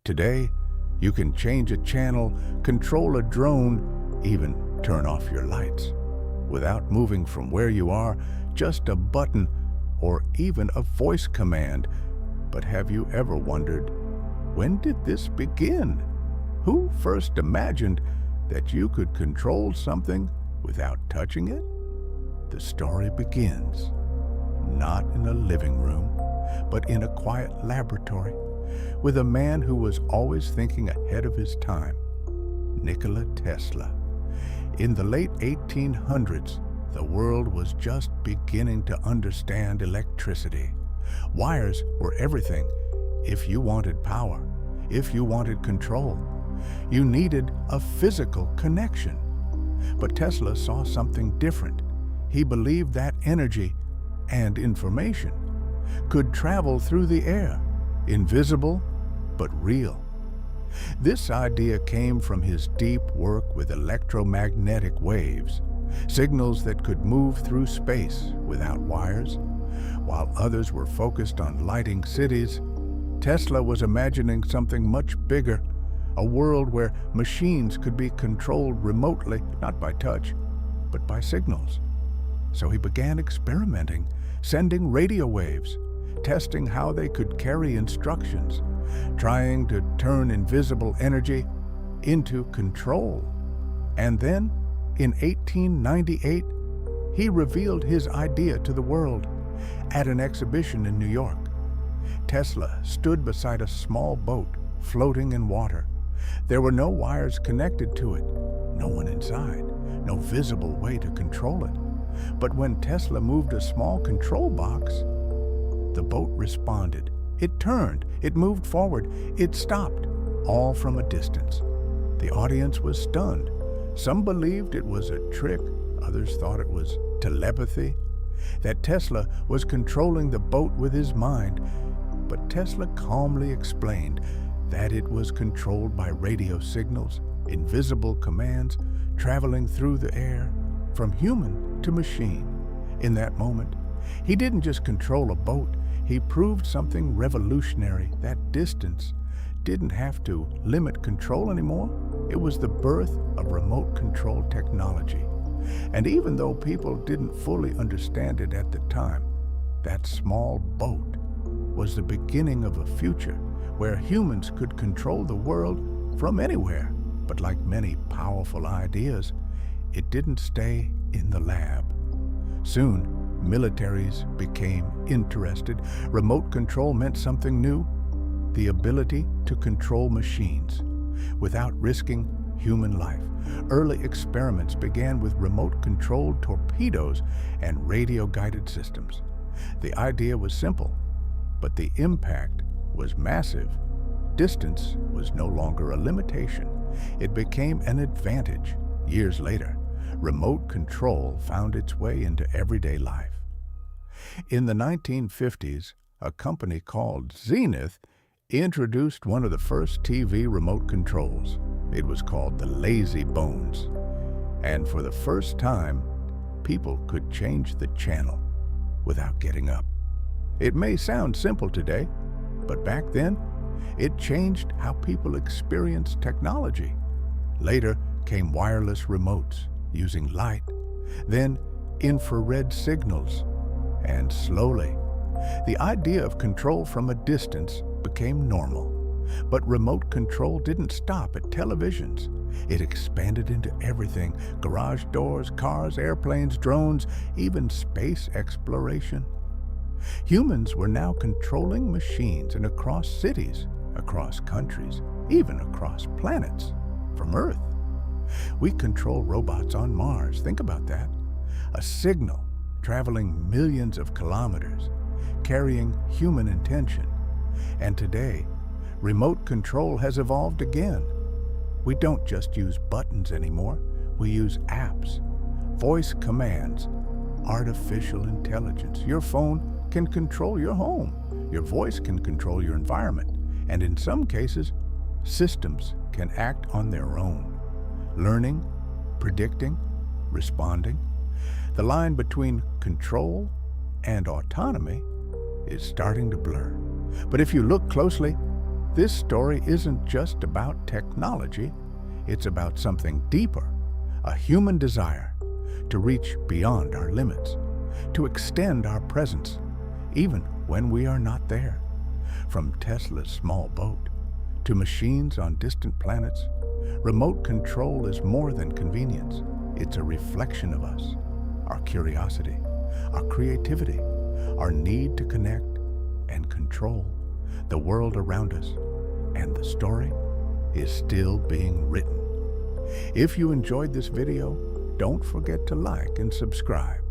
Today, you can change a channel, control a drone, even turn off your lights without moving from where you are, just a button or even a voice command. But have you ever wondered, when did this begin? Who first imagined that you could control something without touching it? The story begins not in a living room, but in a quiet laboratory with a man who was always thinking ahead of his time, Nikola Tesla. In the late 1800s, the world was just beginning to understand electricity. Wires were everything. If you wanted power, if you wanted control, you needed a physical connection. But Tesla saw something different. He believed that energy and information could travel through the air, invisible but real. This idea came from his deep work with electromagnetic waves, signals that could move through space without wires. While others were focused on lighting cities, Tesla was imagining something much bigger, a world where machines could be controlled remotely, not by touch, but by signals. So he began experimenting, sending radio waves, testing how they could carry instructions, trying to turn invisible energy into control. And then, in 1898, he revealed his idea to the world at an exhibition in New York. Tesla stood beside a small boat floating in water. There were no wires connected to it, no one inside, no visible way to control it. But when Tesla moved a small control box, the boat responded. It turned, it moved forward, it stopped, all from a distance. The audience was stunned. Some believed it was a trick, others thought it was telepathy, that Tesla was controlling the boat with his mind. But Tesla calmly explained that it was controlled by radio signals, invisible commands, traveling through the air, from human to machine. In that moment, he didn't just control a boat, he proved something revolutionary. That distance didn't have to limit control anymore. It was the birth of remote control technology. And even though people didn't fully understand it at the time, that small boat was the beginning of a future where humans could control the world from anywhere. But like many powerful ideas, it didn't stay in the lab. Soon, militaries became interested. Remote control meant something new, the ability to control machines without risking human life. Early experiments began with remote-controlled torpedoes and radio-guided systems. The idea was simple, but the impact was massive. Distance was no longer a limitation. It became an advantage. Years later, remote control found its way into everyday life. In the 1950s, a company called Zenith introduced one of the first TV remote controls. It was called the Lazy Bones. And for the first time, people could change the channel without getting up. It may sound simple today, but back then, it changed how people experienced technology. Later came wireless remotes using light, then infrared signals, and slowly, the idea of control from a distance became normal. But remote control didn't stop at televisions. It expanded into everything: garage doors, cars, airplanes, drones, even space exploration. Humans were now controlling machines and across cities, across countries, even across planets, from Earth. We control robots on Mars. Think about that. A signal traveling millions of kilometers, carrying human intention. And today, remote control has evolved again. We don't just use buttons anymore. We use apps, voice commands, artificial intelligence. Your phone can control your home. Your voice can control your environment. And in some cases, systems can act on their own, learning, predicting, responding. The line between control and autonomy is starting to blur. But if you look closely, This story isn't just about technology, it's about something deeper, a human desire to reach beyond our limits, to extend our presence, even when we are not there. From Tesla's small boat to machines on distant planets, remote control is more than convenience. It's a reflection of us, our curiosity, our creativity, our need to connect and control the world around us. And the story is still being written. If you enjoyed this video, don't forget to like and subscribe.